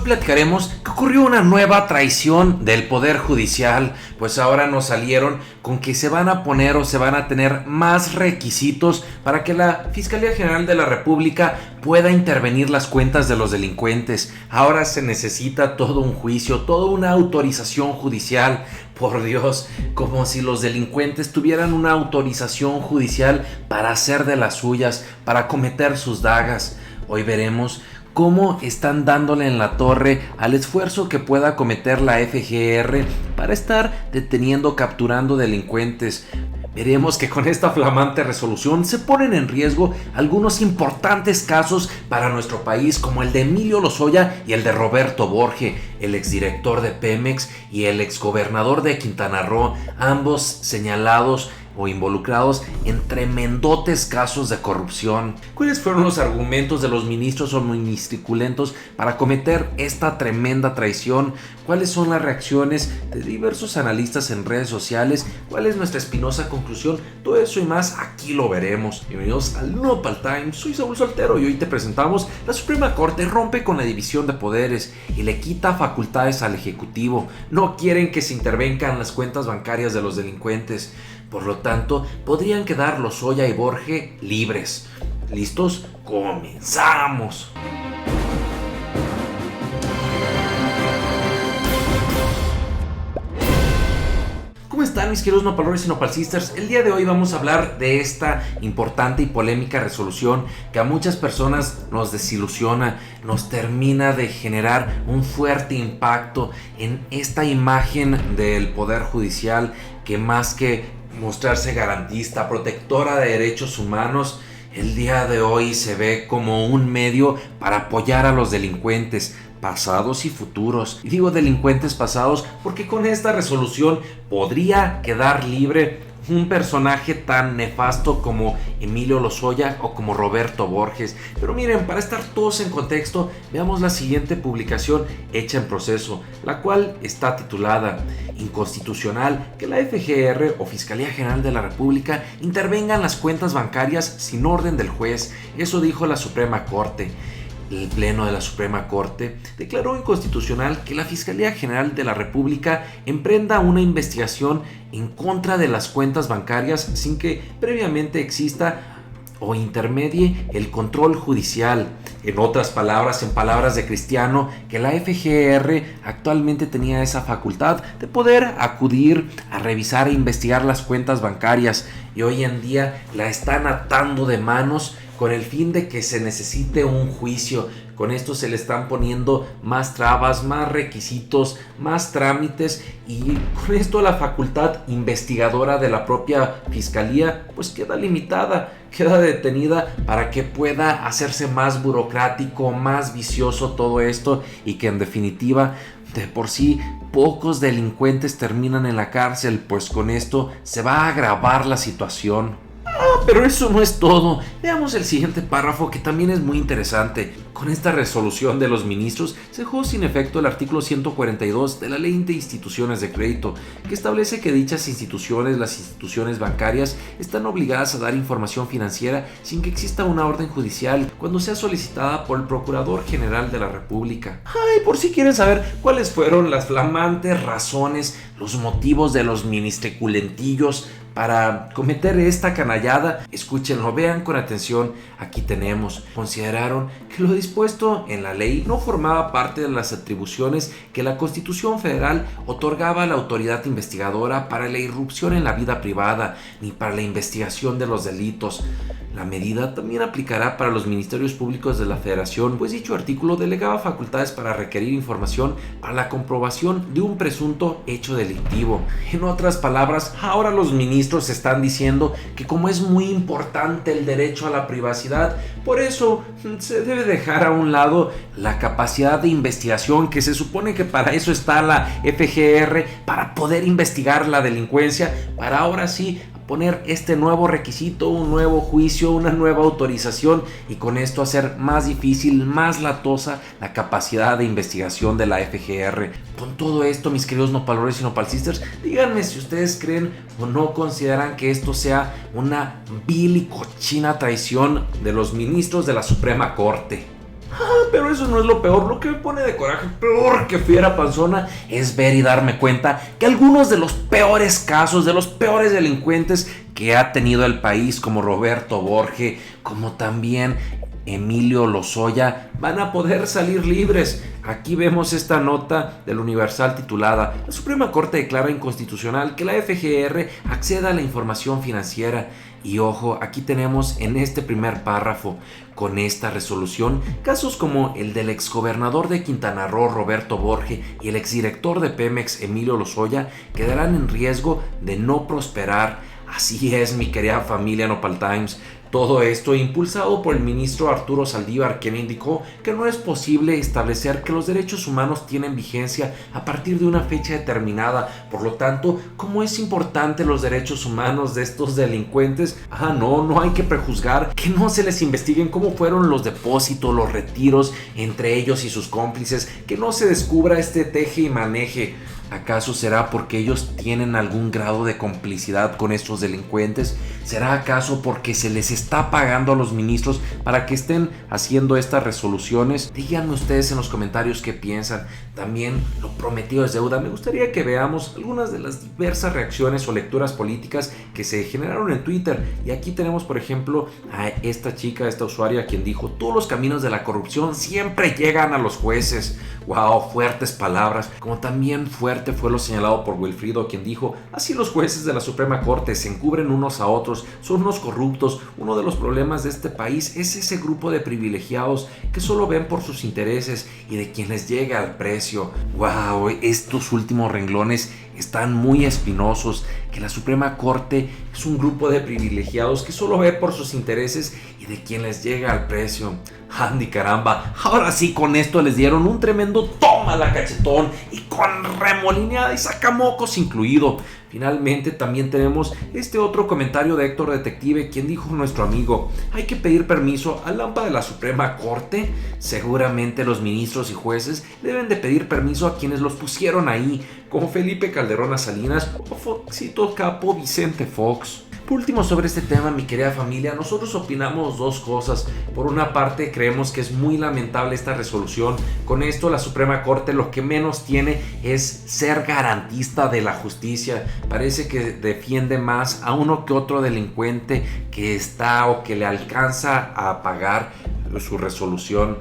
platicaremos que ocurrió una nueva traición del Poder Judicial, pues ahora nos salieron con que se van a poner o se van a tener más requisitos para que la Fiscalía General de la República pueda intervenir las cuentas de los delincuentes. Ahora se necesita todo un juicio, toda una autorización judicial. Por Dios, como si los delincuentes tuvieran una autorización judicial para hacer de las suyas, para cometer sus dagas. Hoy veremos cómo están dándole en la torre al esfuerzo que pueda cometer la FGR para estar deteniendo, capturando delincuentes. Veremos que con esta flamante resolución se ponen en riesgo algunos importantes casos para nuestro país, como el de Emilio Lozoya y el de Roberto Borge, el exdirector de Pemex y el exgobernador de Quintana Roo, ambos señalados o involucrados en tremendotes casos de corrupción. ¿Cuáles fueron los argumentos de los ministros o ministriculentos para cometer esta tremenda traición? ¿Cuáles son las reacciones de diversos analistas en redes sociales? ¿Cuál es nuestra espinosa conclusión? Todo eso y más aquí lo veremos. Bienvenidos al Nopal Time, soy Saúl Soltero y hoy te presentamos: la Suprema Corte rompe con la división de poderes y le quita facultades al Ejecutivo. No quieren que se intervengan las cuentas bancarias de los delincuentes. Por lo tanto, podrían quedar Lozoya y Borge libres. ¿Listos? ¡Comenzamos! ¿Cómo están mis queridos nopalores y nopal sisters? El día de hoy vamos a hablar de esta importante y polémica resolución que a muchas personas nos desilusiona, nos termina de generar un fuerte impacto en esta imagen del Poder Judicial que, más que mostrarse garantista, protectora de derechos humanos, el día de hoy se ve como un medio para apoyar a los delincuentes pasados y futuros. Y digo delincuentes pasados porque con esta resolución podría quedar libre un personaje tan nefasto como Emilio Lozoya o como Roberto Borges. Pero miren, para estar todos en contexto, veamos la siguiente publicación hecha en proceso, la cual está titulada: inconstitucional que la FGR o Fiscalía General de la República intervengan las cuentas bancarias sin orden del juez. Eso dijo la Suprema Corte. El Pleno de la Suprema Corte declaró inconstitucional que la Fiscalía General de la República emprenda una investigación en contra de las cuentas bancarias sin que previamente exista o intermedie el control judicial. En otras palabras, en palabras de Cristiano, que la FGR actualmente tenía esa facultad de poder acudir a revisar e investigar las cuentas bancarias, y hoy en día la están atando de manos con el fin de que se necesite un juicio. Con esto se le están poniendo más trabas, más requisitos, más trámites, y con esto la facultad investigadora de la propia fiscalía pues queda limitada, queda detenida para que pueda hacerse más burocrático, más vicioso todo esto, y que en definitiva de por sí pocos delincuentes terminan en la cárcel, pues con esto se va a agravar la situación. Pero eso no es todo. Veamos el siguiente párrafo, que también es muy interesante. Con esta resolución de los ministros se dejó sin efecto el artículo 142 de la Ley de Instituciones de Crédito, que establece que dichas instituciones, las instituciones bancarias, están obligadas a dar información financiera sin que exista una orden judicial cuando sea solicitada por el Procurador General de la República. Por si quieren saber cuáles fueron las flamantes razones, los motivos de los ministriculentillos para cometer esta canallada, escúchenlo, vean con atención. Aquí tenemos: consideraron que lo dispuesto en la ley no formaba parte de las atribuciones que la Constitución Federal otorgaba a la autoridad investigadora para la irrupción en la vida privada ni para la investigación de los delitos. La medida también aplicará para los ministerios públicos de la Federación, pues dicho artículo delegaba facultades para requerir información para la comprobación de un presunto hecho delictivo. En otras palabras, ahora los ministros están diciendo que como es muy importante el derecho a la privacidad, por eso se debe dejar a un lado la capacidad de investigación, que se supone que para eso está la FGR, para poder investigar la delincuencia, para ahora sí poner este nuevo requisito, un nuevo juicio, una nueva autorización, y con esto hacer más difícil, más latosa la capacidad de investigación de la FGR. Con todo esto, mis queridos nopalores y nopal sisters, díganme si ustedes creen o no consideran que esto sea una vil y cochina traición de los ministros de la Suprema Corte. Pero eso no es lo peor. Lo que me pone de coraje, peor que fiera panzona, es ver y darme cuenta que algunos de los peores casos, de los peores delincuentes que ha tenido el país, como Roberto Borge, como también Emilio Lozoya, van a poder salir libres. Aquí vemos esta nota del Universal titulada: La Suprema Corte declara inconstitucional que la FGR acceda a la información financiera. Y ojo, aquí tenemos en este primer párrafo: con esta resolución, casos como el del exgobernador de Quintana Roo, Roberto Borge, y el exdirector de Pemex, Emilio Lozoya, quedarán en riesgo de no prosperar. Así es, mi querida familia Nopal Times. Todo esto impulsado por el ministro Arturo Saldívar, quien indicó que no es posible establecer que los derechos humanos tienen vigencia a partir de una fecha determinada. Por lo tanto, ¿cómo es importante los derechos humanos de estos delincuentes? No hay que prejuzgar, que no se les investiguen cómo fueron los depósitos, los retiros entre ellos y sus cómplices, que no se descubra este teje y maneje. ¿Acaso será porque ellos tienen algún grado de complicidad con estos delincuentes? ¿Será acaso porque se les está pagando a los ministros para que estén haciendo estas resoluciones? Díganme ustedes en los comentarios qué piensan. También lo prometido es deuda. Me gustaría que veamos algunas de las diversas reacciones o lecturas políticas que se generaron en Twitter. Y aquí tenemos, por ejemplo, a esta chica, esta usuaria, quien dijo: todos los caminos de la corrupción siempre llegan a los jueces. Wow, fuertes palabras. Como también fuerte fue lo señalado por Wilfrido, quien dijo: así los jueces de la Suprema Corte se encubren unos a otros, son unos corruptos. Uno de los problemas de este país es ese grupo de privilegiados que solo ven por sus intereses y de quienes llega al precio. Wow, estos últimos renglones están muy espinosos, que la Suprema Corte es un grupo de privilegiados que solo ve por sus intereses y de quien les llega al precio. Andy, caramba, ahora sí, con esto les dieron un tremendo toma la cachetón y con remolineada y sacamocos incluido. Finalmente también tenemos este otro comentario de Héctor Detective, quien dijo: nuestro amigo, hay que pedir permiso al AMPA de la Suprema Corte. Seguramente los ministros y jueces deben de pedir permiso a quienes los pusieron ahí, como Felipe Calderón Salinas o Foxito Capo Vicente Fox. Por último, sobre este tema, mi querida familia, nosotros opinamos dos cosas. Por una parte, creemos que es muy lamentable esta resolución. Con esto, la Suprema Corte lo que menos tiene es ser garantista de la justicia. Parece que defiende más a uno que otro delincuente que está o que le alcanza a pagar su resolución.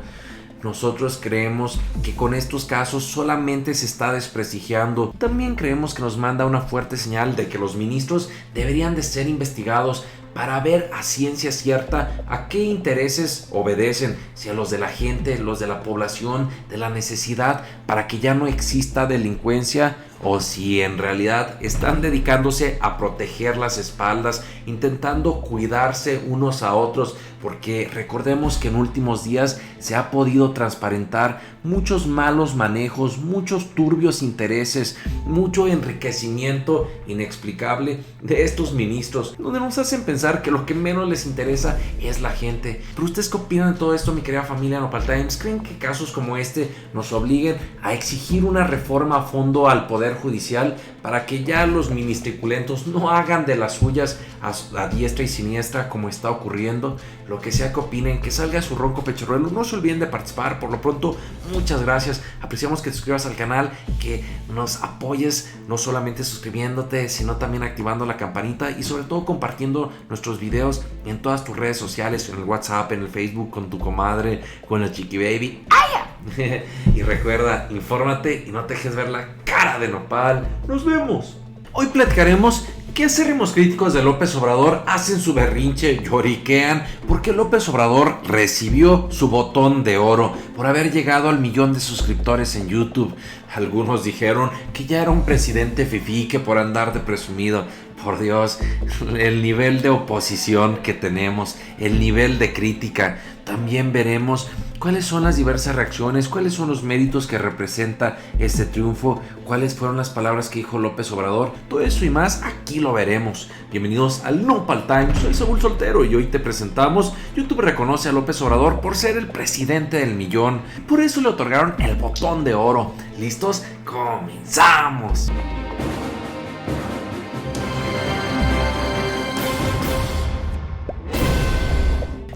Nosotros creemos que con estos casos solamente se está desprestigiando. También creemos que nos manda una fuerte señal de que los ministros deberían de ser investigados para ver a ciencia cierta a qué intereses obedecen, si a los de la gente, los de la población, de la necesidad, para que ya no exista delincuencia, o si en realidad están dedicándose a proteger las espaldas, intentando cuidarse unos a otros, porque recordemos que en últimos días se ha podido transparentar muchos malos manejos, muchos turbios intereses, mucho enriquecimiento inexplicable de estos ministros, donde nos hacen pensar que lo que menos les interesa es la gente. Pero ustedes, ¿qué opinan de todo esto, mi querida familia Nopal Times? ¿Creen que casos como este nos obliguen a exigir una reforma a fondo al Poder Judicial para que ya los ministriculentos no hagan de las suyas a diestra y siniestra como está ocurriendo? Lo que sea que opinen, que salga su ronco pechorruelo. No se olviden de participar. Por lo pronto, muchas gracias. Apreciamos que te suscribas al canal, que nos apoyes no solamente suscribiéndote, sino también activando la campanita y sobre todo compartiendo nuestros videos en todas tus redes sociales, en el WhatsApp, en el Facebook, con tu comadre, con la Chiqui Baby. Y recuerda, infórmate y no te dejes ver la cara de nopal. Nos vemos. Hoy platicaremos qué acérrimos críticos de López Obrador hacen su berrinche, lloriquean, porque López Obrador recibió su botón de oro por haber llegado al 1,000,000 de suscriptores en YouTube. Algunos dijeron que ya era un presidente fifí, que por andar de presumido. Por Dios, el nivel de oposición que tenemos, el nivel de crítica. También veremos cuáles son las diversas reacciones, cuáles son los méritos que representa este triunfo, cuáles fueron las palabras que dijo López Obrador. Todo eso y más, aquí lo veremos. Bienvenidos al Nopal Time. Soy Saúl Soltero y hoy te presentamos: YouTube reconoce a López Obrador por ser el presidente del 1,000,000. Por eso le otorgaron el botón de oro. ¿Listos? ¡Comenzamos!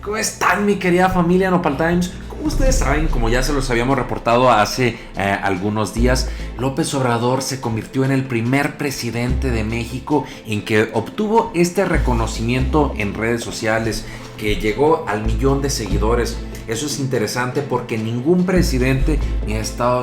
¿Cómo están, mi querida familia Nopal Times? Ustedes saben, como ya se los habíamos reportado hace algunos días, López Obrador se convirtió en el primer presidente de México en que obtuvo este reconocimiento en redes sociales, que llegó al 1,000,000 de seguidores. Eso es interesante porque ningún presidente ni ha estado